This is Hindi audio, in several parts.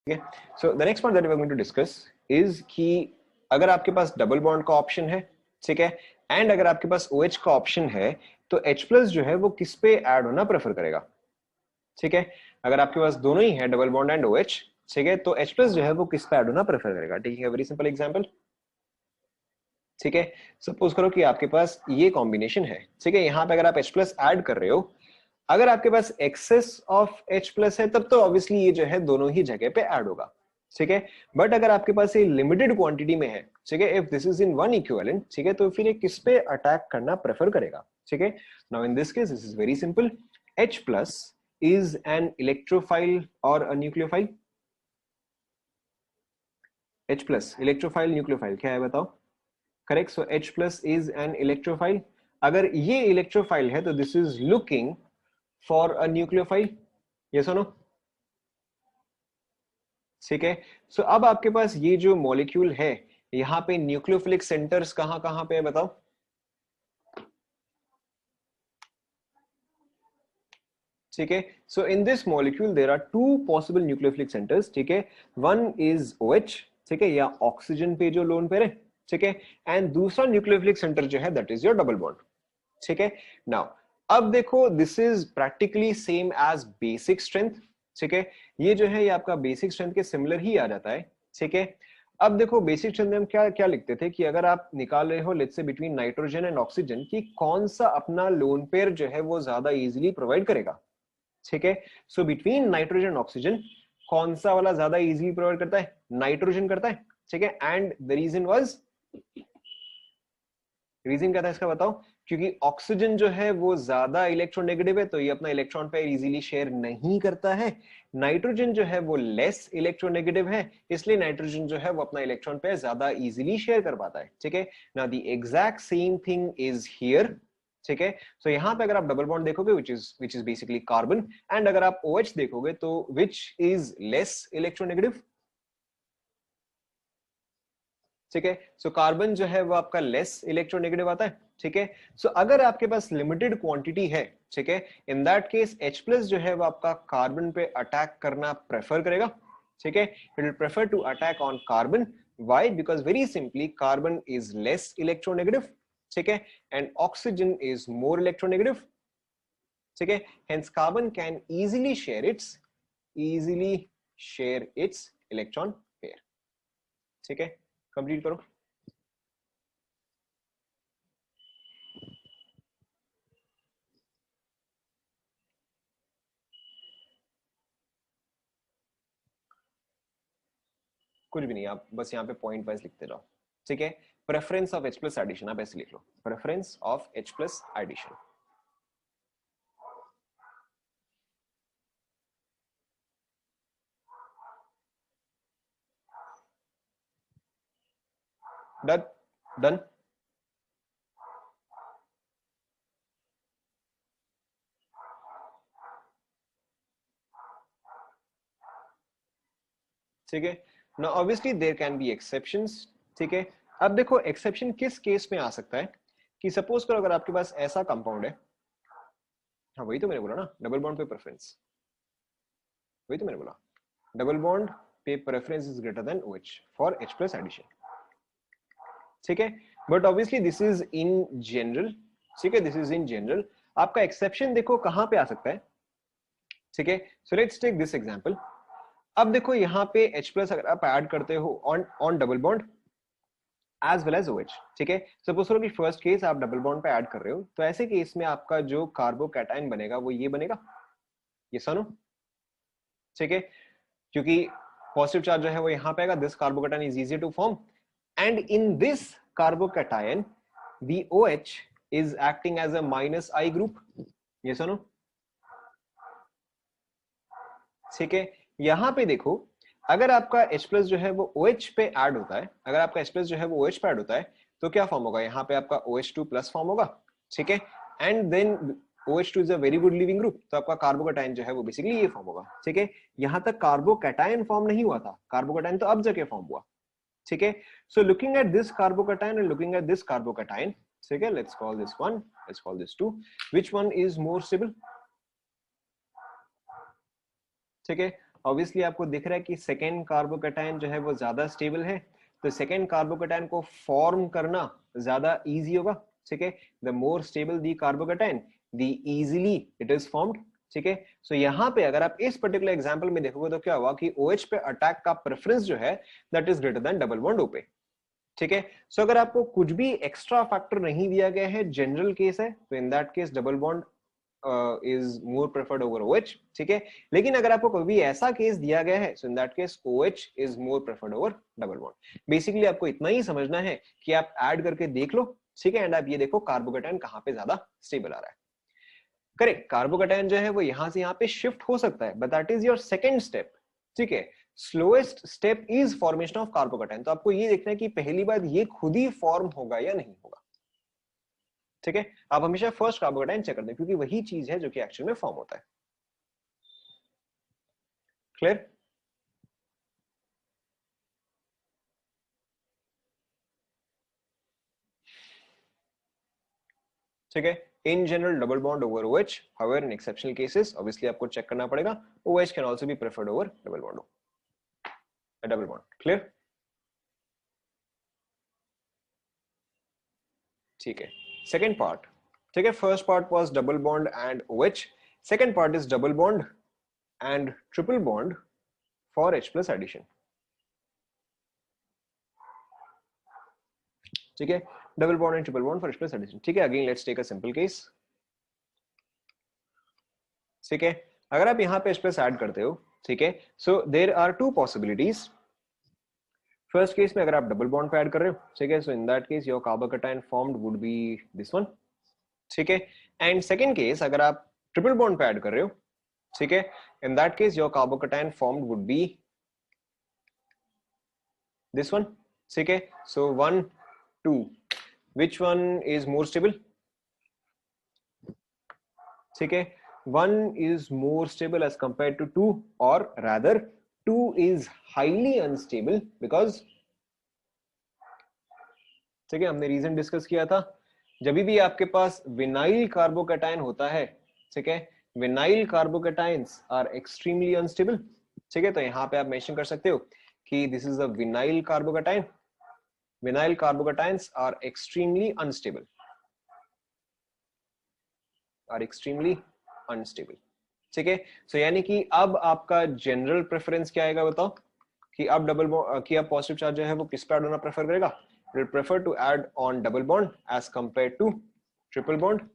ठीक है। So the next point that we are going to discuss is कि अगर आपके पास डबल बॉन्ड का ऑप्शन है, ठीक है, एंड अगर आपके पास OH का ऑप्शन है, तो H प्लस जो है वो किस पे ऐड होना प्रेफर करेगा? ठीक है, अगर आपके पास दोनों ही है डबल बॉन्ड एंड OH, ठीक है, तो H प्लस जो है वो किस पे ऐड होना प्रेफर करेगा? Taking a very simple example, ठीक है, सपोज करो कि आपके पास ये कॉम्बिनेशन है, ठीक है, यहां पे अगर आप H प्लस ऐड कर रहे हो, अगर आपके पास एक्सेस ऑफ H प्लस है तब तो ऑब्वियसली ये जो है दोनों ही जगह पे ऐड होगा, ठीक है, बट अगर आपके पास ये लिमिटेड क्वांटिटी में है, ठीक है, if this is in one equivalent, ठीक है, तो फिर ये किस पे अटैक करना प्रेफर करेगा? ठीक है, now in this case this is very simple, H plus is an electrophile और a nucleophile? H plus electrophile nucleophile क्या है बताओ? Correct, so H plus is an electrophile. अगर ये इलेक्ट्रोफाइल है तो this is looking for a nucleophile, yes और नो? ठीक है, सो अब आपके पास ये जो मॉलिक्यूल है, यहाँ पे न्यूक्लियोफिलिक सेंटर्स कहां कहां पे है बताओ? ठीक है, so in this molecule there are two possible nucleophilic centres, ठीक है, वन इज OH, ठीक है, या ऑक्सीजन पे जो लोन पेयर है, ठीक है, एंड दूसरा न्यूक्लियोफिलिक सेंटर जो है that is your double bond, ठीक है। नाउ अब देखो this is practically same as basic strength, ठीक है, ये जो है ये आपका बेसिक स्ट्रेंथ के सिमिलर ही आ जाता है, ठीक है। अब देखो बेसिक स्ट्रेंथ में हम क्या क्या लिखते थे कि अगर आप निकाल रहे हो let's say between nitrogen and oxygen कि कौन सा अपना लोन पेयर जो है वो ज्यादा इजीली प्रोवाइड करेगा, ठीक है, सो बिटवीन नाइट्रोजन ऑक्सीजन कौन सा वाला ज्यादा इजीली प्रोवाइड करता है? नाइट्रोजन करता है, ठीक है, and the reason was, reason क्या था इसका बताओ? क्योंकि ऑक्सीजन जो है वो ज्यादा इलेक्ट्रोनेगेटिव है तो ये अपना इलेक्ट्रॉन पेयर इजीली शेयर नहीं करता है, नाइट्रोजन जो है वो लेस इलेक्ट्रोनेगेटिव है, इसलिए नाइट्रोजन जो है वो अपना इलेक्ट्रॉन पेयर ज्यादा इजीली शेयर कर पाता है, ठीक है। Now the exact same thing is here, ठीक है, सो यहाँ पे अगर आप डबल बॉन्ड देखोगे which is basically carbon, and अगर आप OH देखोगे तो which is लेस इलेक्ट्रोनेगेटिव, ठीक है, सो कार्बन जो है वो आपका लेस इलेक्ट्रोनेगेटिव आता है, ठीक है, सो अगर आपके पास लिमिटेड क्वांटिटी है, ठीक है, इन दैट केस H प्लस जो है वो आपका कार्बन पे अटैक करना प्रेफर करेगा, ठीक है, it will prefer to attack on carbon, why? Because very simply carbon is less electronegative, ठीक है, and oxygen is more electronegative, ठीक है, hence carbon can easily share its electron pair, ठीक है, कंप्लीट करो। कुछ भी नहीं, आप बस यहाँ पे पॉइंट वाइज लिखते जाओ, ठीक है, preference of H plus addition आप ऐसे लिख लो, preference of H plus addition, done, done, ठीक है। Now obviously there can be exceptions, ठीक है, अब देखो एक्सेप्शन किस केस में आ सकता है कि सपोज करो अगर आपके पास ऐसा कंपाउंड है, हाँ वही तो मैंने बोला ना, डबल बॉन्ड पे प्रेफरेंस, वही तो मैंने बोला, डबल बॉन्ड पे preference is greater than OH for H plus addition, ठीक है, but obviously this is in general, ठीक है, दिस इज इन जनरल, आपका एक्सेप्शन देखो कहां पे आ सकता है, ठीक है, so let's take this example, अब देखो यहाँ पे H प्लस अगर आप ऐड करते हो on on double bond as well as OH, ठीक है, सपोज करो कि फर्स्ट केस आप डबल बॉन्ड पे ऐड कर रहे हो, तो ऐसे केस में आपका जो कार्बोकैटायन बनेगा वो ये बनेगा, ये सुनो, ठीक है, क्योंकि पॉजिटिव चार्ज जो है वो यहाँ पे आएगा, this carbocation is easy to form, and in this carbocation the OH is acting as a minus I group, ये सुनो, ठीक है, यहां पे देखो अगर आपका H प्लस जो है वो OH पे ऐड होता है, अगर आपका H प्लस जो है वो OH पे ऐड होता है तो क्या फॉर्म होगा? यहाँ पे आपका OH2 प्लस फॉर्म होगा, ठीक है, and then OH2 is a very good living group, तो आपका कार्बोकैटायन जो है वो बेसिकली ये फॉर्म होगा, ठीक है, यहां तक कार्बोकैटायन फॉर्म नहीं हुआ था, कार्बोकैटायन तो अब जाके फॉर्म हुआ, ठीक है, so looking at this carbocation and looking at this carbocation, ठीक है, let's call this one, let's call this two, which one is more stable, ठीक है, ऑब्वियसली आपको दिख रहा है कि सेकेंड कार्बोकैटायन जो है वो ज्यादा स्टेबल है, तो सेकेंड कार्बोकैटायन को फॉर्म करना ज्यादा इजी होगा, ठीक है। The more stable the carbocation the easily it is formed, ठीक है। सो यहाँ पे अगर आप इस पर्टिकुलर एग्जांपल में देखोगे तो क्या हुआ कि OH पे अटैक का प्रेफरेंस जो है that is greater then double bond O पे, ठीक है। सो अगर आपको कुछ भी एक्स्ट्रा फैक्टर नहीं दिया गया है, जनरल केस है, तो इन that case double bond is more preferred over OH, ठीक है। लेकिन अगर आपको कभी ऐसा केस दिया गया है, so in that case OH is more preferred over double bond. Basically आपको इतना ही समझना है कि आप ऐड करके देख लो, ठीक है, एंड आप ये देखो कार्बोकैटायन कहां पे ज्यादा स्टेबल आ रहा है। करेक्ट, कार्बोकैटायन जो है वो यहां से यहां पे शिफ्ट हो सकता है, but that is your second step, ठीक है। Slowest step is formation of carbocation, तो आपको ये देखना है कि पहली बार ये खुद ही फॉर्म होगा या नहीं होगा, ठीक है। आप हमेशा फर्स्ट कार्बोकैटायन चेक कर दें, क्योंकि वही चीज है जो कि एक्चुअल में फॉर्म होता है। क्लियर? ठीक है। In general double bond over OH, however in exceptional cases obviously आपको चेक करना पड़ेगा, OH can also be preferred over double bond, a double bond. Clear? ठीक है। सेकेंड पार्ट, ठीक है, first part was double bond and OH, second part is double bond and triple bond for H+ addition, ठीक है। Double bond and triple bond for H+ addition, ठीक है। Again let's take a simple case, ठीक है। अगर आप यहाँ पे H+ ऐड करते हो, ठीक है, so there are two possibilities. First case में अगर आप डबल बॉन्ड पे ऐड कर रहे हो, ठीक है, so in that case your carbocation formed would be this one, ठीक है। एंड सेकंड केस अगर आप ट्रिपल बॉन्ड पे ऐड कर रहे हो, ठीक है, इन that case your carbocation formed would be this one, ठीक है। सो 1 2, which one is more stable, ठीक है। 1 is more stable as compared to 2, or rather 2 is highly unstable because, ठीक है, हमने रीजन डिस्कस किया था, जब भी आपके पास विनाइल कार्बोकैटायन होता है, ठीक है, vinyl carbocations are extremely unstable, ठीक है। तो यहां पे आप मेंशन कर सकते हो कि this is a vinyl carbocation, vinyl carbocations are extremely unstable, are extremely unstable, ठीक है। सो यानी कि अब आपका जनरल प्रेफरेंस क्या आएगा बताओ, कि अब कि अब पॉजिटिव चार्ज जो है वो किस पे ऐड होना प्रेफर करेगा, will prefer to add on double bond as compare to triple bond,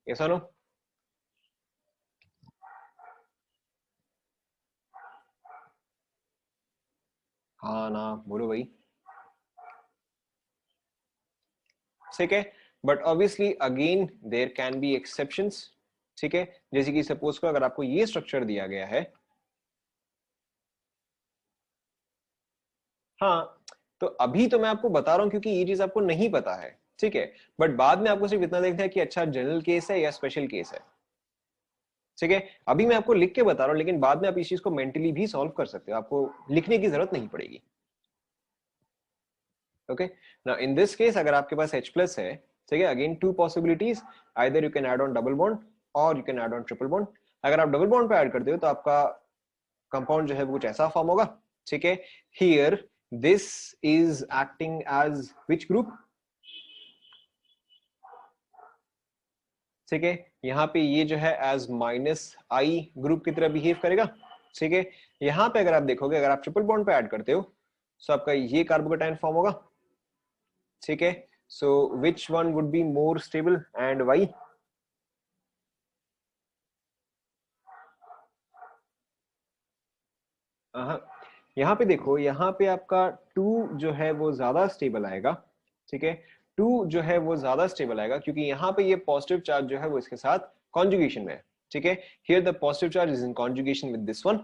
yes और नो? हाँ ना, बोलो भाई, ठीक है। But obviously again there can be exceptions, ठीक है। जैसे कि सपोज को अगर आपको ये स्ट्रक्चर दिया गया है, हाँ, तो अभी तो मैं आपको बता रहा हूं क्योंकि ये चीज आपको नहीं पता है, ठीक है। बट बाद में आपको सिर्फ इतना देखना है कि अच्छा जनरल केस है या स्पेशल केस है, ठीक है। अभी मैं आपको लिख के बता रहा हूं, लेकिन बाद में आप इस चीज को मेंटली भी सॉल्व कर सकते हो, आपको लिखने की जरूरत नहीं पड़ेगी, okay. Now in this case अगर आपके पास H+ है, ठीक है, again two possibilities, either you can add on double bond और you can add on triple bond. अगर आप डबल बॉन्ड पे ऐड करते हो तो आपका कंपाउंड जो है वो कुछ ऐसा फॉर्म होगा, ठीक है। Here this is acting as which group, ठीक है, यहाँ पे ये जो है एज -I ग्रुप की तरह बिहेव करेगा, ठीक है। यहाँ पे अगर आप देखोगे, अगर आप ट्रिपल बॉन्ड पे ऐड करते हो तो आपका ये कार्बोकैटायन फॉर्म होगा, ठीक है। So which one would be more stable and why? यहाँ पे देखो, यहाँ पे आपका 2 जो है वो ज्यादा स्टेबल आएगा, ठीक है। 2 जो है वो ज्यादा स्टेबल आएगा क्योंकि यहाँ पे ये पॉजिटिव चार्ज जो है वो इसके साथ कॉन्जुगेशन में है, ठीक है। Here the positive charge is in conjugation with this one,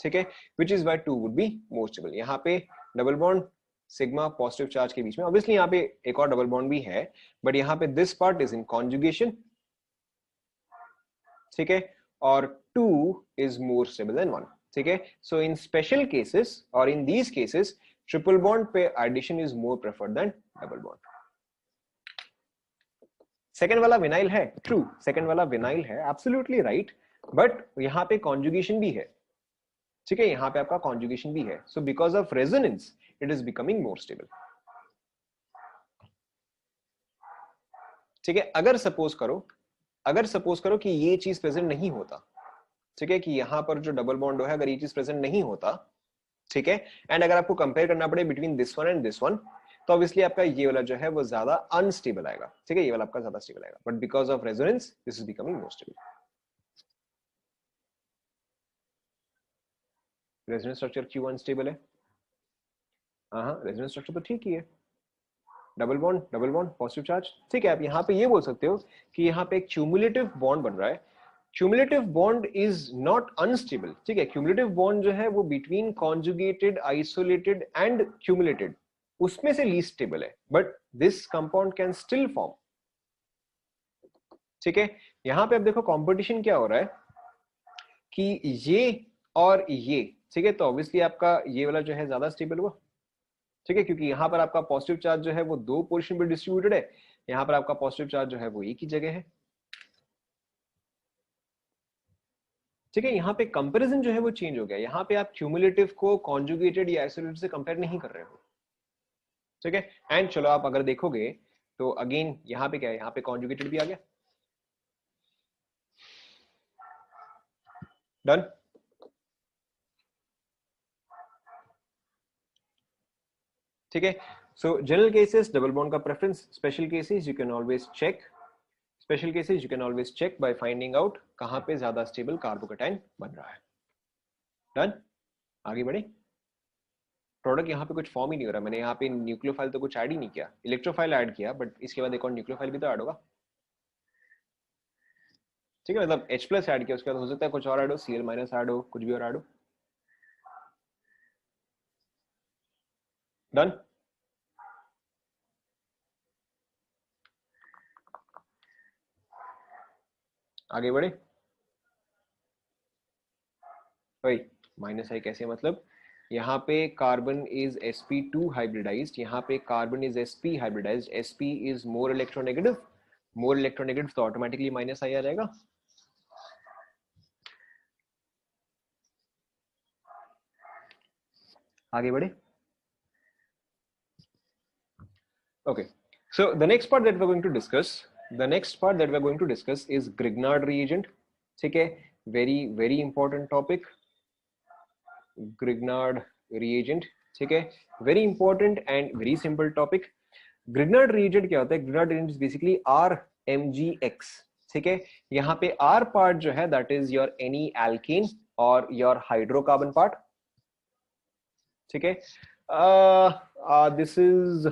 ठीक है, which is why 2 would be more stable. यहाँ पे double bond sigma positive charge के बीच में, ऑब्वियसली यहाँ पे एक और डबल बॉन्ड भी है, बट यहाँ पे this part is in conjugation, ठीक है, और 2 इज मोर स्टेबल देन 1, ठीक है। सो इन स्पेशल केसेस और in these cases triple bond पे addition is more preferred than double bond. Second वाला विनाइल है, ट्रू, सेकंड वाला विनाइल है, एब्सोल्युटली राइट, बट यहाँ पे कॉन्जुगेशन भी है, ठीक है, यहाँ पे आपका कॉन्जुगेशन भी है, so because of resonance it is becoming more stable. ठीक है, अगर सपोज करो कि ये चीज प्रेजेंट नहीं होता, ठीक है, कि यहां पर जो डबल बॉन्ड है अगर ये चीज प्रेजेंट नहीं होता, ठीक है, एंड अगर आपको कंपेयर करना पड़े between this one and this one, तो ऑब्वियसली आपका ये वाला जो है वो ज्यादा अनस्टेबल आएगा, ठीक है, ये वाला आपका ज्यादा स्टेबल आएगा, but because of resonance this is becoming more stable. Resonance structure क्यों अनस्टेबल है? हाँ, रेजोनेंस स्ट्रक्चर तो ठीक ही है, डबल बॉन्ड पॉजिटिव चार्ज, ठीक है। आप यहाँ पे ये बोल सकते हो कि यहाँ पे एक क्यूमुलेटिव बॉन्ड बन रहा है, cumulative bond is not unstable, ठीक है, क्यूमुलेटिव बॉन्ड जो है वो between conjugated, isolated and cumulated उसमें से लीस्ट स्टेबल है, but this compound can still form, ठीक है। यहाँ पे अब देखो कंपटीशन क्या हो रहा है कि ये और ये, ठीक है, तो ऑब्वियसली आपका ये वाला जो है ज्यादा स्टेबल हुआ, ठीक है, क्योंकि यहाँ पर आपका पॉजिटिव चार्ज जो है वो दो पोर्शन पे डिस्ट्रीब्यूटेड है, यहाँ पर आपका पॉजिटिव चार्ज जो है वो एक ही जगह है, ठीक है। यहाँ पे कंपैरिजन जो है वो चेंज हो गया, यहाँ पे आप क्यूमुलेटिव को कॉन्जुगेटेड या आइसोलेटेड से कंपेयर नहीं कर रहे हो, ठीक है। एंड चलो आप अगर देखोगे तो अगेन यहाँ पे क्या है, यहाँ पे कॉन्जुगेटेड भी आ गया, डन। ठीक है, so general cases double bond का preference, special cases you can always check, special cases you can always check by finding out कहां पे ज्यादा स्टेबल कार्बोकेटाइन बन रहा है, डन। आगे बढ़े, प्रोडक्ट यहाँ पे कुछ फॉर्म ही नहीं हो रहा, मैंने यहाँ पे न्यूक्लियोफाइल तो कुछ ऐड ही नहीं किया, इलेक्ट्रोफाइल ऐड किया, बट इसके बाद एक और न्यूक्लियोफाइल भी तो ऐड होगा, ठीक है, मतलब H+ ऐड किया, उसके बाद हो सकता है कुछ और ऐड हो, Cl- ऐड हो, कुछ भी और ऐड हो, डन। आगे बढ़े, भाई -I कैसे, मतलब यहाँ पे कार्बन इज sp2 हाइब्रिडाइज्ड, यहाँ पे carbon is sp hybridized, sp is more electronegative, more electronegative तो ऑटोमेटिकली -I आ जाएगा, आगे बढ़े। Okay, so the next part that we're going to discuss, is Grignard reagent, ठीक है, very important topic, Grignard reagent, ठीक है, very important and very simple topic। Grignard reagent क्या होता है? Grignard reagent is basically RMGX, ठीक है, यहाँ पे R part जो है that is your any alkane और your hydrocarbon part, ठीक है, this is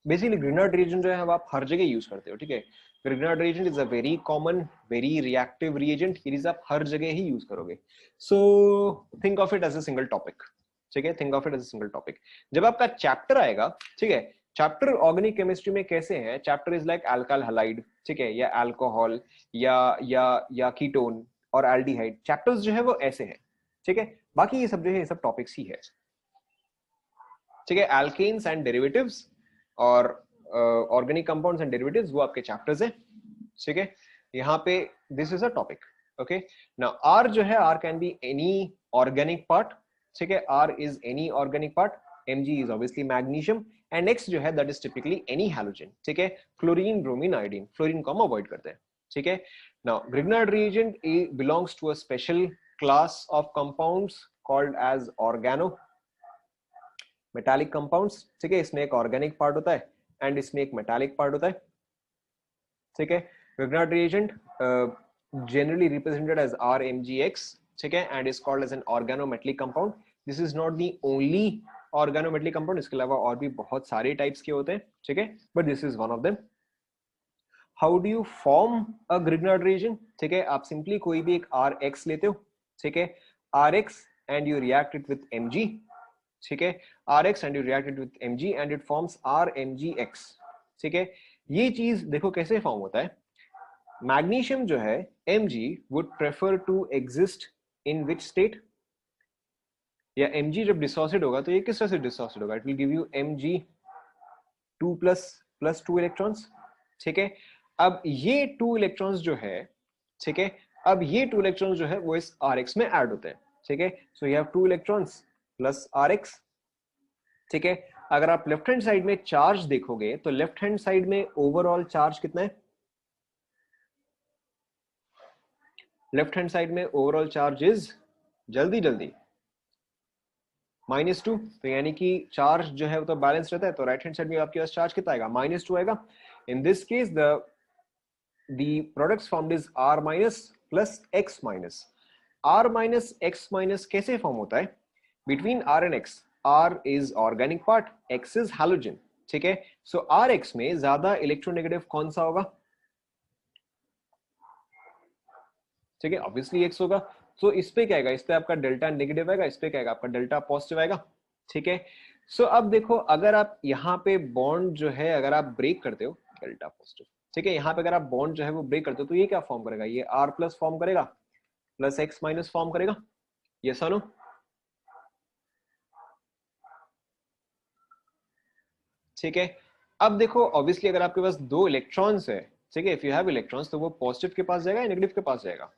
basically Grignard reagent जो है आप हर जगह यूज करते हो, ठीक है, Grignard reagent is a very common, very reactive reagent, ये आप हर जगह ही यूज करोगे, so think of it as a single topic, ठीक है, think of it as a single topic. जब आपका चैप्टर आएगा, ठीक है, चैप्टर ऑर्गेनिक केमिस्ट्री में कैसे है, chapter is like alkyl halide, ठीक है, या अल्कोहल या कीटोन और एल्डिहाइड, चैप्टर्स जो है वो ऐसे हैं, ठीक है, बाकी ये सब जो है ये सब टॉपिक्स ही है, ठीक है, एल्केन्स एंड डेरिवेटिव्स और ऑर्गेनिक कंपाउंड्स एंड डेरिवेटिव्स वो आपके चैप्टर्स हैं, ठीक है, यहाँ पे this is a topic, okay. Now r जो है, r can be any organic part, ठीक है, r is any organic part, Mg is obviously magnesium, and X जो है that is typically any halogen, ठीक है, क्लोरीन, ब्रोमीन, आयोडीन, फ्लोरीन को हम अवॉइड करते हैं, ठीक है। Now Grignard reagent belongs to a special class of compounds called as organometallic compounds, ठीक है, इसमें एक ऑर्गेनिक पार्ट होता है एंड इसमें एक मेटालिक पार्ट होता है, ठीक है। Grignard reagent generally represented as RMGX, ठीक है, and is called as an organometallic compound. This is not the only organometallic compound, इसके अलावा और भी बहुत सारे टाइप्स के होते हैं, ठीक है, but this is one of them. How do you form a Grignard reagent? ठीक है, आप सिंपली कोई भी एक RX लेते हो, ठीक है, RX and you react it with Mg, ठीक है, RX and you react it with Mg and it forms RMGX, ठीक है। ये चीज देखो कैसे फॉर्म होता है, मैग्नीशियम जो है Mg would prefer to exist in which state, या Mg जब डिसोसिएट होगा तो ये किस तरह से डिसोसिएट होगा, it will give you Mg2+ + 2 electrons, ठीक है। अब ये 2 इलेक्ट्रॉन्स जो है, ठीक है, अब ये 2 इलेक्ट्रॉन्स जो है वो इस Rx में ऐड होते हैं, ठीक है, so you have 2 electrons plus Rx, ठीक है। अगर आप लेफ्ट हैंड साइड में चार्ज देखोगे तो लेफ्ट हैंड साइड में ओवरऑल चार्ज कितना है? लेफ्ट हैंड साइड में ओवरऑल चार्ज इज, जल्दी जल्दी, -2। तो यानी कि चार्ज जो है वो तो बैलेंस रहता है, तो राइट हैंड साइड में आपके पास चार्ज कितना आएगा? -2 आएगा। इन this case the products formed is R minus plus X minus. R minus X minus कैसे फॉर्म होता है? Between R and X, R is organic part, X is halogen, ठीक है। सो RX में ज्यादा इलेक्ट्रोनेगेटिव कौन सा होगा? ठीक है, ऑब्वियसली X होगा। तो इस पे क्या आएगा? इस पे आपका डेल्टा नेगेटिव आएगा, इस पे क्या आएगा? आपका डेल्टा पॉजिटिव आएगा, ठीक है। सो अब देखो, अगर आप यहाँ पे बॉन्ड जो है अगर आप ब्रेक करते हो, डेल्टा पॉजिटिव, ठीक है, यहाँ पे अगर आप बॉन्ड जो है वो ब्रेक करते हो तो ये क्या फॉर्म करेगा? ये R प्लस फॉर्म करेगा, प्लस X माइनस फॉर्म करेगा, यस और नो? ठीक है। अब देखो, ऑब्वियसली अगर आपके पास 2 इलेक्ट्रॉन्स है, ठीक है, इफ यू हैव इलेक्ट्रॉन्स, तो वो पॉजिटिव के पास जाएगा या नेगेटिव के पास जाएगा?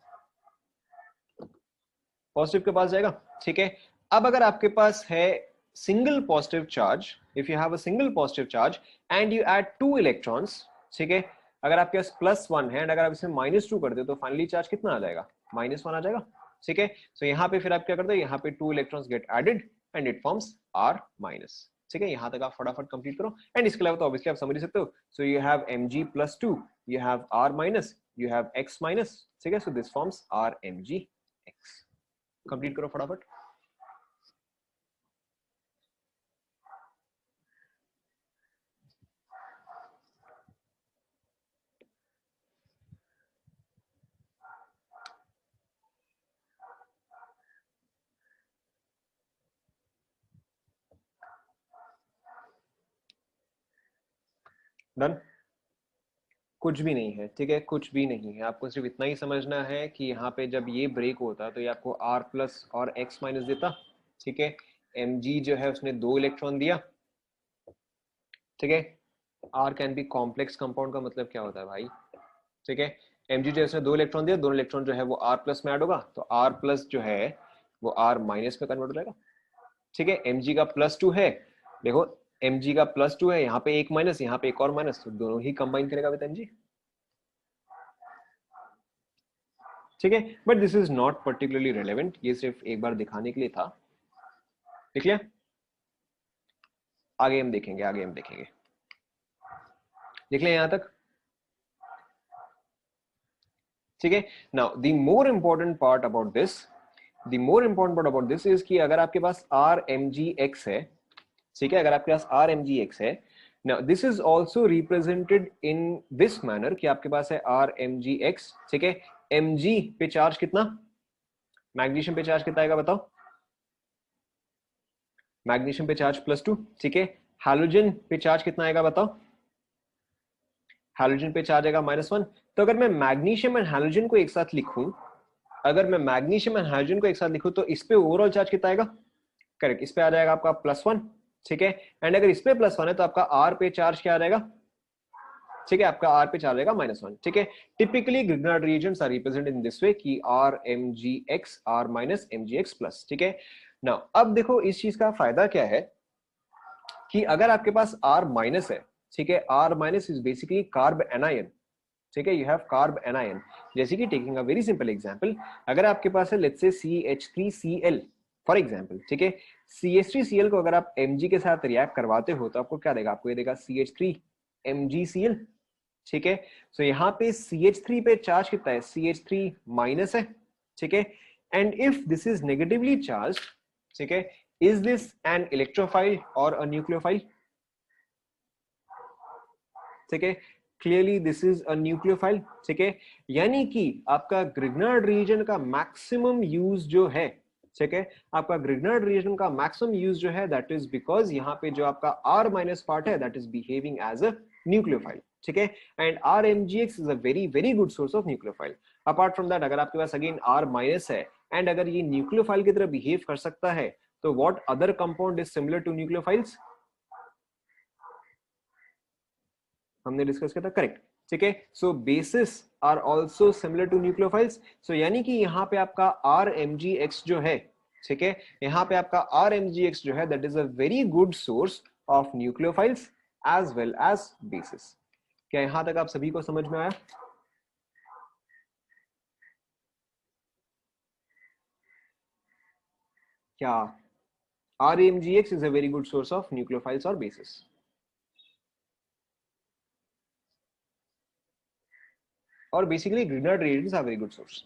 पॉजिटिव के पास जाएगा, ठीक है। अब अगर आपके पास है single positive charge, if you have a single positive charge and you add 2 electrons, ठीक है, अगर आपके पास +1 है एंड अगर आप इसमें -2 कर दे तो फाइनली चार्ज कितना आ जाएगा? -1 आ जाएगा, ठीक है। सो यहाँ पे फिर आप क्या करते हो? यहाँ पे 2 electrons get added and it forms R minus, ठीक है। यहाँ तक आप फटाफट कंप्लीट करो एंड इसके अलावा तो ऑब्वियसली आप समझ ही सकते हो। So you have Mg+2, you have R minus, you have X minus, ठीक है। So this forms RMgX। Complete करो फटाफट। डन? कुछ भी नहीं है, ठीक है, कुछ भी नहीं है। आपको सिर्फ इतना ही समझना है कि यहाँ पे जब ये ब्रेक होता तो ये आपको R प्लस और X माइनस देता, ठीक है। Mg जो है उसने 2 इलेक्ट्रॉन दिया, ठीक है। R can be complex compound का मतलब क्या होता है भाई? ठीक है, Mg जो है उसने 2 इलेक्ट्रॉन दिया, दोनों इलेक्ट्रॉन जो है वो R प्लस में ऐड होगा, तो R प्लस जो है वो R माइनस में कन्वर्ट हो जाएगा, ठीक है। Mg का +2 है, देखो Mg का +2 है, यहाँ पे एक माइनस, यहाँ पे एक और माइनस, तो दोनों ही कंबाइन करेगा विद Mg, ठीक है। But this is not particularly relevant, ये सिर्फ एक बार दिखाने के लिए था, देख लिया। आगे हम देखेंगे, आगे हम देखेंगे, देख लिया यहां तक, ठीक है। Now the more important part about this, the more important part about this is कि अगर आपके पास RMgX है, ठीक है, अगर आपके पास RMgX है, now this is also represented in this manner कि आपके पास है RMgX, ठीक है। Mg पे चार्ज कितना? मैग्नीशियम पे चार्ज कितना आएगा बताओ? मैग्नीशियम पे चार्ज +2, ठीक है। हैलोजन पे चार्ज कितना आएगा बताओ? हैलोजन पे चार्ज आएगा -1। तो अगर मैं मैग्नीशियम एंड हैलोजन को एक साथ लिखूं, अगर मैं मैग्नीशियम एंड हाइड्रोजन को एक साथ लिखूं तो इस पे ओवरऑल चार्ज कितना आएगा? करेक्ट, इस पे आ जाएगा आपका +1, ठीक है। एंड अगर इस पे +1 है तो आपका R पे चार्ज क्या आ जाएगा? ठीक है, आपका R पे चार्ज आएगा -1, ठीक है। Typically Grignard reagents are represented in this way कि RMgX R minus MgX plus, ठीक है। नाउ अब देखो इस चीज का फायदा क्या है कि अगर आपके पास R माइनस है, ठीक है, R minus is basically carb anion, ठीक है, यू हैव कार्ब एनायन। जैसे कि taking a very simple example, अगर आपके पास है let's say CH3Cl for example, ठीक है, CH3Cl को अगर आप Mg के साथ रिएक्ट करवाते हो तो आपको क्या देगा? आपको ये देगा CH3MgCl, ठीक है। सो यहाँ पे CH3 पे चार्ज कितना है? CH3 माइनस है, ठीक है। And if this is negatively charge, ठीक है, इज दिस एन इलेक्ट्रोफाइल और अ न्यूक्लियोफाइल? ठीक है, clearly this is a nucleophile, ठीक है। यानी कि आपका ग्रिग्नार्ड रीजन का मैक्सिमम यूज जो है, ठीक है, आपका ग्रिग्नार्ड रीजन का मैक्सिमम यूज जो है दैट इज बिकॉज यहाँ पे जो आपका R माइनस पार्ट है that is behaving as a nucleophile, ठीक है। And RMgX is a very very good source of nucleophile. Apart from that, अगर आपके पास अगेन R माइनस है एंड अगर ये न्यूक्लियोफाइल की तरह बिहेव कर सकता है तो what other compound is similar to nucleophiles? हमने डिस्कस किया था, करेक्ट, ठीक है। So bases are also similar to nucleophiles. So यानी कि यहाँ पे आपका RMgX जो है, ठीक है, यहाँ पे आपका RMGX जो है that is a very good source of nucleophiles as well as bases. क्या यहां तक आप सभी को समझ में आया? क्या RMGX is a very good source of nucleophiles or bases? और basically Grignard reagents are very good source.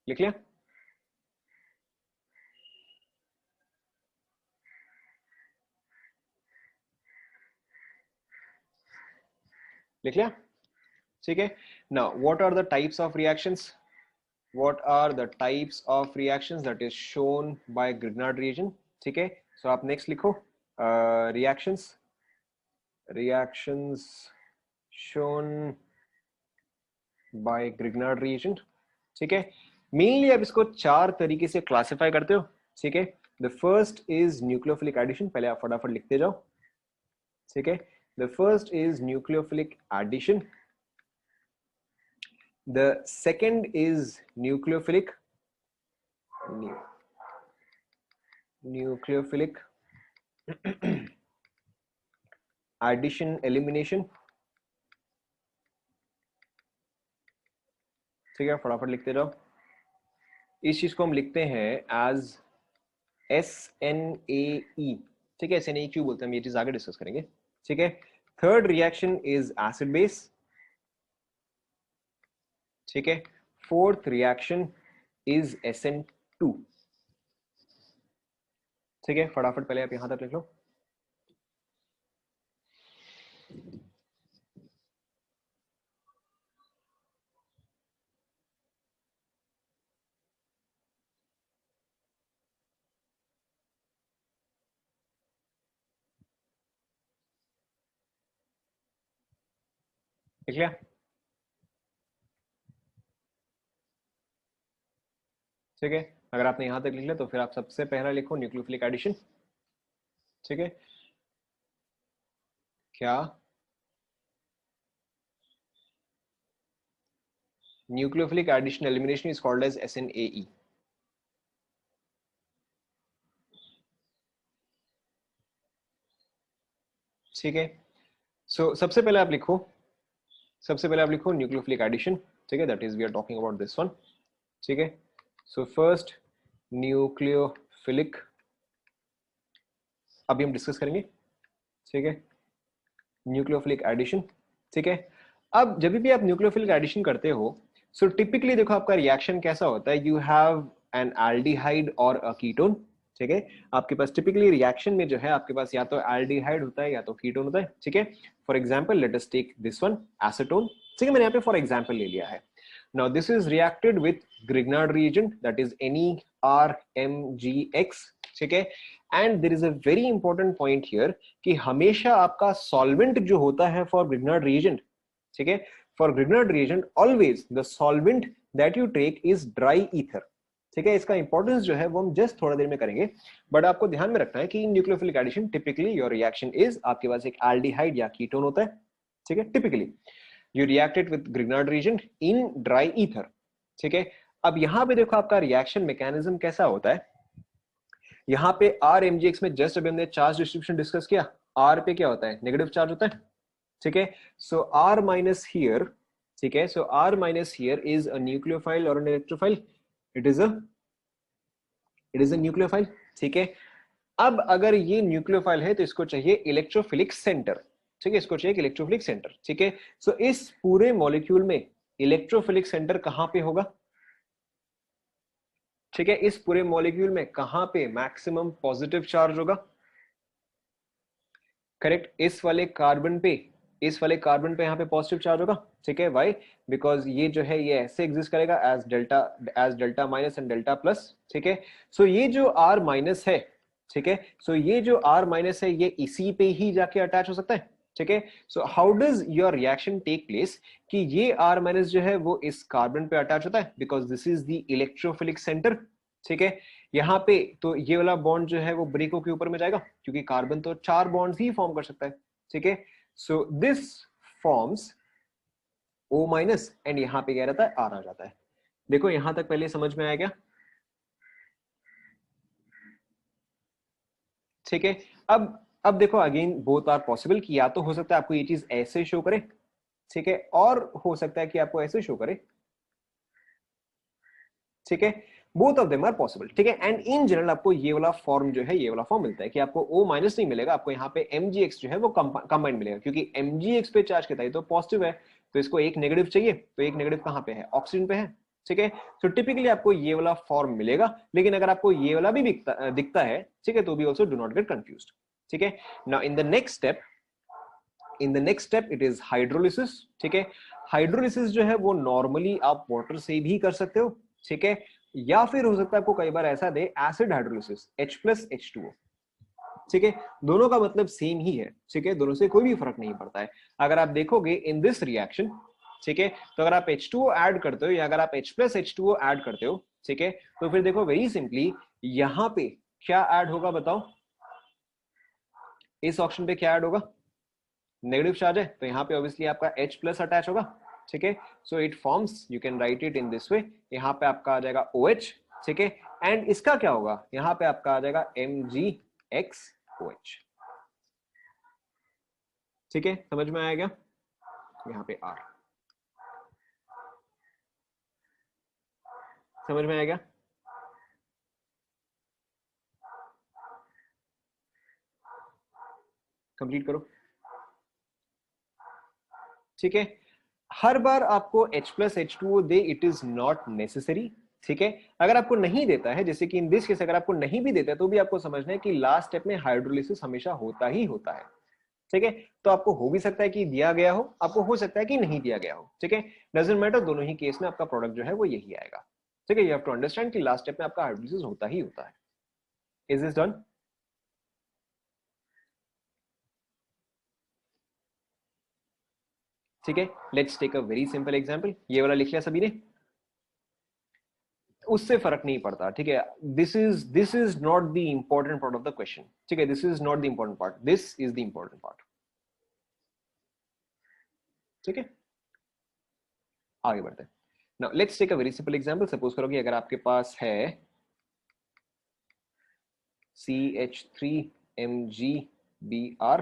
लिख लिया? लिख लिया? ठीक है. Now, what are the types of reactions? What are the types of reactions that is shown by Grignard reagent? ठीक है. So आप next लिखो reactions shown by Grignard reagent. ठीक है. मेनली आप इसको चार तरीके से क्लासिफाई करते हो. ठीक है. The first is nucleophilic addition. पहले आप फटाफट लिखते जाओ. ठीक है. The first is nucleophilic addition. The second is nucleophilic addition elimination. ठीक है, फटाफट लिखते जाओ. इस चीज को हम लिखते हैं एज SNAE. ठीक है, SNAE क्यों बोलते हैं, हम ये चीज आगे डिस्कस करेंगे. ठीक है. Third reaction is acid base. ठीक है. Fourth reaction is SN2. ठीक है, फटाफट पहले आप यहां तक लिख लो. लिख लिया? ठीक है, अगर आपने यहां तक लिख लिया तो फिर आप सबसे पहला लिखो न्यूक्लियोफिलिक एडिशन. ठीक है. क्या nucleophilic addition elimination is called as SNAE. ठीक है. सो सबसे पहले आप लिखो न्यूक्लियोफिलिक एडिशन. ठीक है, that is we are talking about this one. ठीक है. सो फर्स्ट न्यूक्लियोफिलिक अभी हम डिस्कस करेंगे. ठीक है, न्यूक्लियोफिलिक एडिशन. ठीक है. अब जब भी आप न्यूक्लियोफिलिक एडिशन करते हो, सो टिपिकली देखो आपका रिएक्शन कैसा होता है. यू हैव एन एल्डिहाइड और अ कीटोन. ठीक है, आपके पास टिपिकली रिएक्शन में जो है आपके पास या तो एल्डिहाइड होता है या तो कीटोन होता है. ठीक है. For example let us take this one acetone. ठीक है, मैंने यहाँ पे फॉर एग्जांपल ले लिया है. Now this is reacted with Grignard reagent that is NeRMgX. ठीक है. And there is a very important point here कि हमेशा आपका सॉल्वेंट जो होता है फॉर ग्रिग्नार्ड रिएजेंट. ठीक है, for Grignard reagent always the solvent that you take is dry ether. ठीक है, इसका इंपॉर्टेंस जो है वो हम जस्ट थोड़ा देर में करेंगे, बट आपको ध्यान में रखना है कि in nucleophilic addition typically your reaction is आपके पास एक एल्डिहाइड या कीटोन होता है. ठीक है, typically you reacted with Grignard reagent in dry ether. ठीक है. अब यहां पे देखो आपका रिएक्शन मैकेनिज्म कैसा होता है. यहाँ पे RMgX में जस्ट अभी हमने चार्ज डिस्ट्रीब्यूशन डिस्कस किया. R पे क्या होता है, नेगेटिव चार्ज होता है. ठीक है. So R minus here. ठीक है, so R minus here is a nucleophile और an electrophile. It is a nucleophile. ठीक है. अब अगर ये न्यूक्लियोफाइल है तो इसको चाहिए इलेक्ट्रोफिलिक सेंटर. ठीक है, इसको चाहिए इलेक्ट्रोफिलिक सेंटर. ठीक है. सो इस पूरे मॉलिक्यूल में इलेक्ट्रोफिलिक सेंटर कहां पे होगा. ठीक है, इस पूरे मॉलिक्यूल में कहां पे मैक्सिमम पॉजिटिव चार्ज होगा. करेक्ट, इस वाले कार्बन पे यहाँ पे पॉजिटिव चार्ज होगा. ठीक है, व्हाई, बिकॉज ये जो है ये ऐसे एग्जिस्ट करेगा as delta minus and delta plus. ठीक है. सो ये जो R माइनस है. ठीक है, सो ये जो R माइनस है ये इसी पे ही जाके अटैच हो सकता है. ठीक है. So how does your reaction take place कि ये R माइनस जो है वो इस कार्बन पे अटैच होता है because this is the electrophilic centre. ठीक है. यहाँ पे तो ये वाला बॉन्ड जो है वो ब्रेको के ऊपर में जाएगा क्योंकि कार्बन तो 4 बॉन्ड्स ही फॉर्म कर सकता है. ठीक है. So this forms O minus and यहाँ पे क्या रहता है R आ जाता है. देखो यहां तक पहले समझ में आया क्या. ठीक है। अब देखो अगेन बोथ आर पॉसिबल कि या तो हो सकता है आपको ये चीज ऐसे शो करे, ठीक है, और हो सकता है कि आपको ऐसे शो करे, ठीक है, both of them are possible, ठीक है। एंड इन जनरल आपको ये वाला फॉर्म जो है, ये वाला फॉर्म मिलता है कि आपको O माइनस नहीं मिलेगा, आपको यहाँ पे mgx जो है वो कंबाइंड मिलेगा, क्योंकि mgx पे चार्ज कितना है तो पॉजिटिव है, तो इसको एक नेगेटिव चाहिए, तो एक नेगेटिव कहाँ पे है, ऑक्सीजन पे है, ठीक है। तो टिपिकली आपको ये वाला फॉर्म मिलेगा, लेकिन अगर आपको ये वाला भी दिखता है, ठीक है, तो भी also do not gate confused, ठीक है। Now in the next step it is hydrolysis, ठीक है। हाइड्रोलिसिस जो है वो नॉर्मली आप वाटर से भी कर सकते हो, ठीक है, या फिर हो सकता है आपको कई बार ऐसा दे एसिड हाइड्रोलिसिस H+H2O, ठीक है। दोनों का मतलब सेम ही है, ठीक है, दोनों से कोई भी फर्क नहीं पड़ता है। अगर आप देखोगे इन दिस रिएक्शन, ठीक है, तो अगर आप H2O ऐड करते हो या अगर आप H+H2O ऐड करते हो, ठीक है, तो फिर देखो वेरी सिंपली यहां पे क्या ऐड होगा बताओ, इस ऑप्शन पे क्या ऐड होगा, नेगेटिव चार्ज है तो यहाँ पे ऑब्वियसली आपका H+ अटैच होगा, ठीक है। So it forms, you can write it in this वे, यहाँ पे आपका आ जाएगा OH, ठीक है, एंड इसका क्या होगा, यहाँ पे आपका आ जाएगा MgXOH, ठीक है, समझ में आएगा, यहाँ पे R, समझ में आएगा, कंप्लीट करो, ठीक है। हर बार आपको H+H2O they it is not necessary, ठीक है। अगर आपको नहीं देता है, जैसे कि इन दिस केस अगर आपको नहीं भी देता है, तो भी आपको समझना है कि लास्ट स्टेप में हाइड्रोलिसिस हमेशा होता ही होता है, ठीक है। तो आपको हो भी सकता है कि दिया गया हो, आपको हो सकता है कि नहीं दिया गया हो, ठीक है, डजंट मैटर, दोनों ही केस में आपका प्रोडक्ट जो है वो यही आएगा, ठीक है। यू हैव टू अंडरस्टैंड कि लास्ट स्टेप में आपका हाइड्रोलिसिस होता ही होता है। Is this done? ठीक है, let's take a very simple example, ये वाला लिख लिया सभी ने, उससे फर्क नहीं पड़ता, ठीक है। This is not the important part of the question, ठीक है, this is not the important part, this is the important part, ठीक है। आगे बढ़ते हैं। Now let's take a very simple example, suppose करो कि अगर आपके पास है CH3MgBr,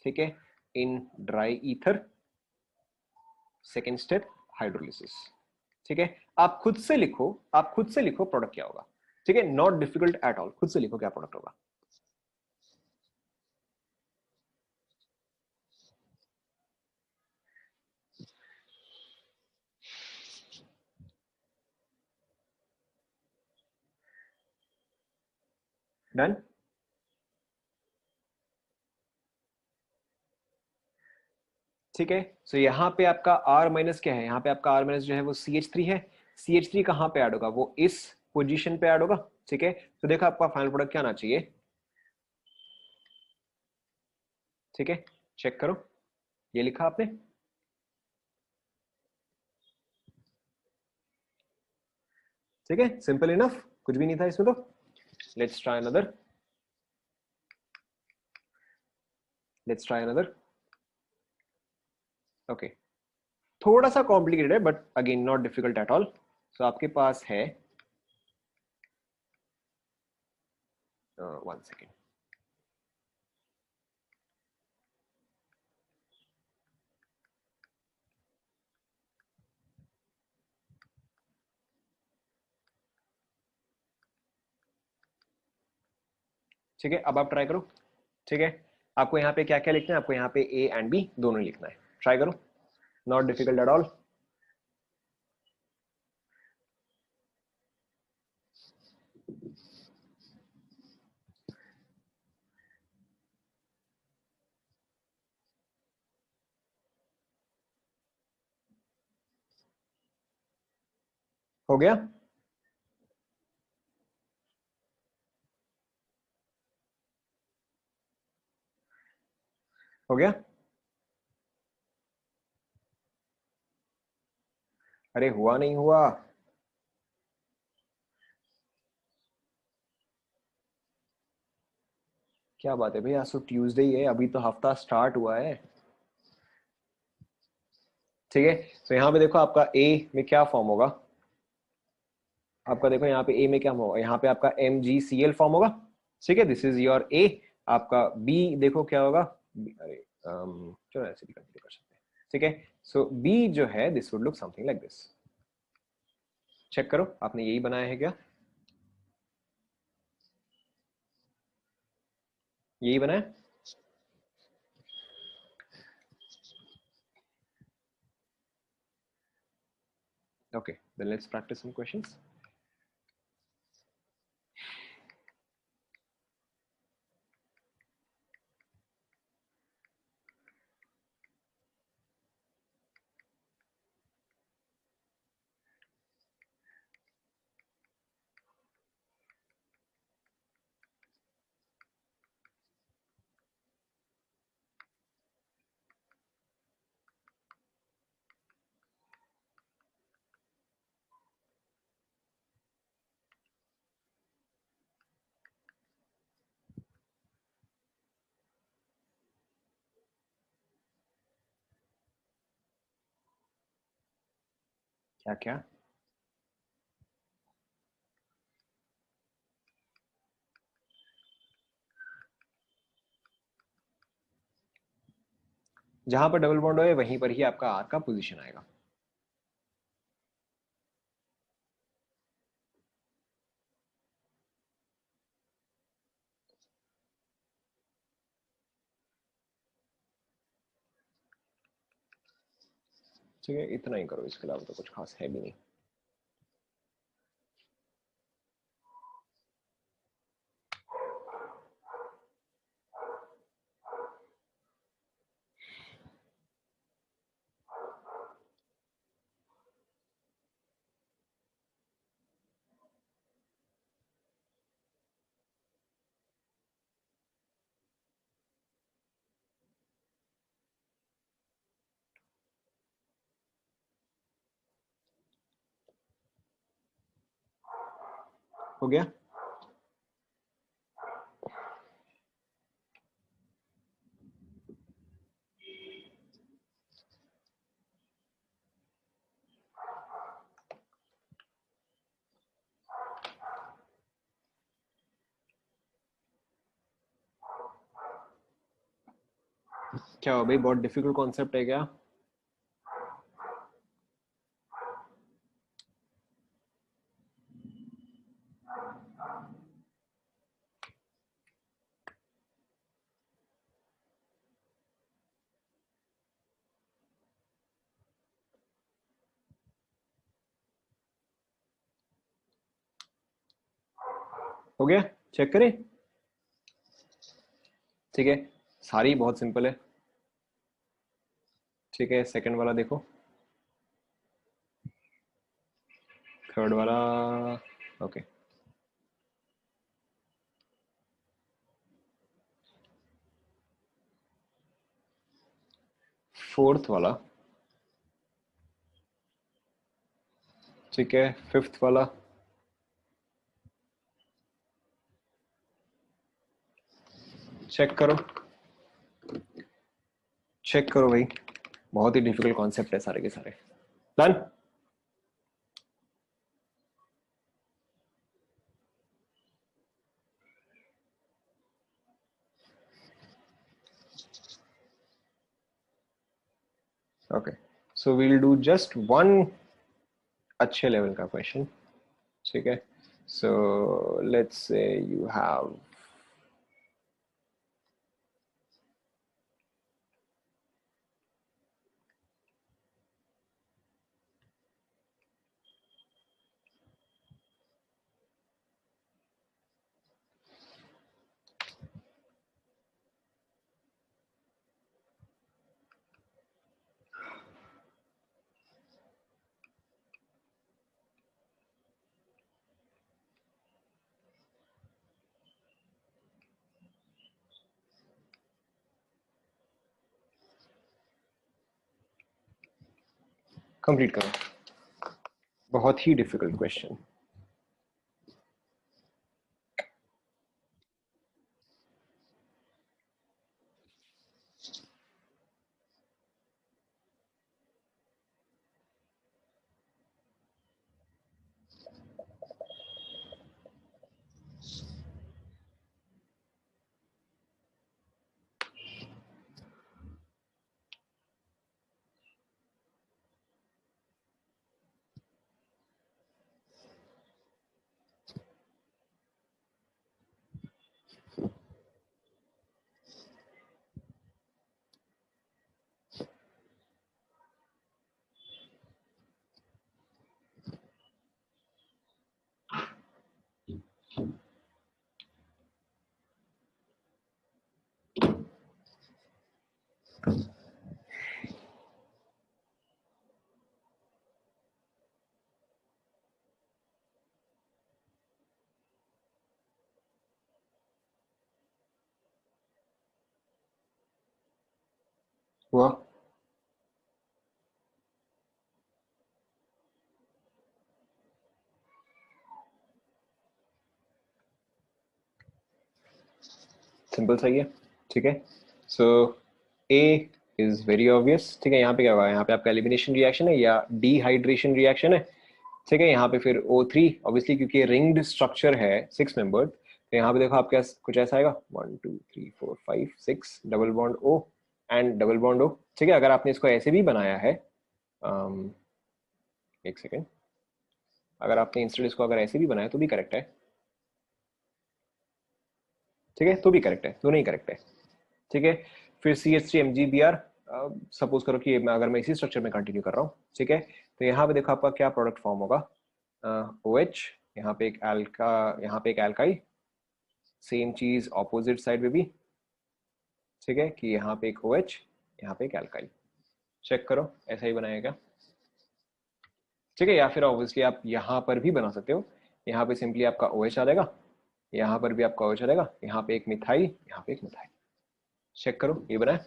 ठीक है, in dry ether, second step hydrolysis, ठीक है। आप खुद से लिखो, आप खुद से लिखो प्रोडक्ट क्या होगा, ठीक है, नॉट डिफिकल्ट एट ऑल, खुद से लिखो क्या प्रोडक्ट होगा। डन, ठीक है। सो यहाँ पे आपका R माइनस क्या है, यहाँ पे आपका R माइनस जो है वो CH3 है, CH3 कहाँ पे ऐड होगा, वो इस पोजीशन पे ऐड होगा, ठीक है। तो देखो आपका फाइनल प्रोडक्ट क्या आना चाहिए, ठीक है, चेक करो, ये लिखा आपने, ठीक है, सिंपल इनफ, कुछ भी नहीं था इसमें। तो let's try another, let's try another, okay, थोड़ा सा कॉम्प्लिकेटेड है but again not difficult at all. So आपके पास है, वन सेकेंड, ठीक है, अब आप ट्राई करो, ठीक है। आपको यहाँ पे क्या क्या लिखना है, आपको यहाँ पे A एंड B दोनों लिखना है, ट्राई करो, नॉट डिफिकल्ट एट ऑल। हो गया, हो गया, अरे हुआ नहीं हुआ, क्या बात है भाई, आज तो ट्यूसडे ही है, अभी तो हफ्ता स्टार्ट हुआ है, ठीक है। तो यहाँ पे देखो आपका A में क्या फॉर्म होगा, आपका देखो यहाँ पे A में क्या होगा, यहाँ पे आपका MgCl फॉर्म होगा, ठीक है, दिस इज योर ए। आपका बी देखो क्या होगा, अरे चलो ऐसे भी कंटिन्यू कर सकते हैं। ठीक है, सो बी जो है this would look something like this. Check करो आपने यही बनाया है क्या, यही बनाया। Okay, then let's practice some questions. क्या क्या, जहां पर डबल बॉन्ड हो वहीं पर ही आपका आर का पोजीशन आएगा। ठीक है, इतना ही करो, इसके अलावा तो कुछ खास है भी नहीं। हो गया। क्या हो भाई, बहुत डिफिकल्ट कॉन्सेप्ट है क्या? हो गया, चेक करें। ठीक है, सारी बहुत सिंपल है। ठीक है, सेकंड वाला देखो, थर्ड वाला, ओके, फोर्थ वाला, ठीक है, फिफ्थ वाला, चेक करो, चेक करो भाई, बहुत ही डिफिकल्ट कॉन्सेप्ट है सारे के सारे। Done. Okay, so we'll do just one अच्छे लेवल का क्वेश्चन। ठीक है, so let's say you have, complete करो, बहुत ही डिफिकल्ट क्वेश्चन। हुआ? सिंपल सही है, ठीक है। So A is very obvious, ठीक है। यहाँ पे क्या होगा, यहाँ पे आपका एलिमिनेशन रिएक्शन है या डिहाइड्रेशन रिएक्शन है, ठीक है। यहाँ पे फिर O3 ऑब्वियसली, क्योंकि रिंग्ड स्ट्रक्चर है 6 मेंबर्ड, तो यहाँ पे देखो आपके पास कुछ ऐसा आएगा 1 2 3 4 5 6 double bond O and double bond O, ठीक है। अगर आपने इसको ऐसे भी बनाया है, एक सेकेंड, अगर आपने इंस्टेड इसको अगर ऐसे भी बनाया तो भी करेक्ट है, ठीक है, तो भी करेक्ट है, दोनों ही करेक्ट है, ठीक है। फिर CH3 MgBr, सपोज करो कि अगर मैं इसी स्ट्रक्चर में कंटिन्यू कर रहा हूँ, ठीक है, तो यहाँ पे देखो आपका क्या प्रोडक्ट फॉर्म होगा, OH, यहाँ पे एक एल्का, यहाँ पे एक एल्काइल, सेम चीज ऑपोजिट साइड में भी, ठीक है, कि यहाँ पे एक OH, यहाँ पे एक एल्काइल। चेक करो ऐसा ही बनाएगा, ठीक है। या फिर ऑब्वियसली आप यहाँ पर भी बना सकते हो, यहाँ पे सिंपली आपका OH आ जाएगा, यहाँ पर भी आपका OH आ जाएगा, यहाँ पे एक मिथाइल, यहाँ पे एक मिथाइल। चेक करो ये बना है,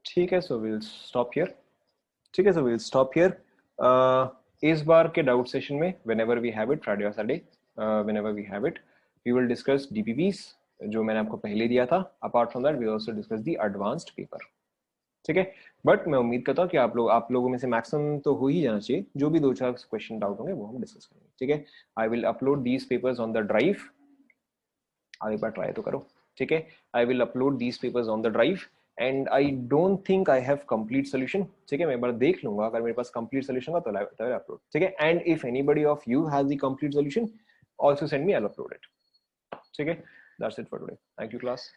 ठीक है। सो विल स्टॉप हियर, ठीक है। So will stop here. इस बार के डाउट सेशन में whenever we have it, Friday और Saturday, whenever we have it, we will discuss DPPs जो मैंने आपको पहले दिया था। Apart from that we also discuss the advanced paper, ठीक है। बट मैं उम्मीद करता हूँ कि आप लोगों में से मैक्सिमम तो हो ही जाना चाहिए, जो भी 2-4 क्वेश्चन डाउट होंगे वो हम डिस्कस करेंगे, ठीक है। I will upload these papers on the drive, आप एक बार ट्राई तो करो, ठीक है। I will upload these papers on the drive and I don't think I have complete solution, ठीक है। मैं एक बार देख लूंगा, अगर मेरे पास कंप्लीट सोल्यूशन होगा तो आई अपलोड, ठीक है। And if anybody of you has the complete solution, also send me, I will upload it, ठीक है। That's it for today, thank you class.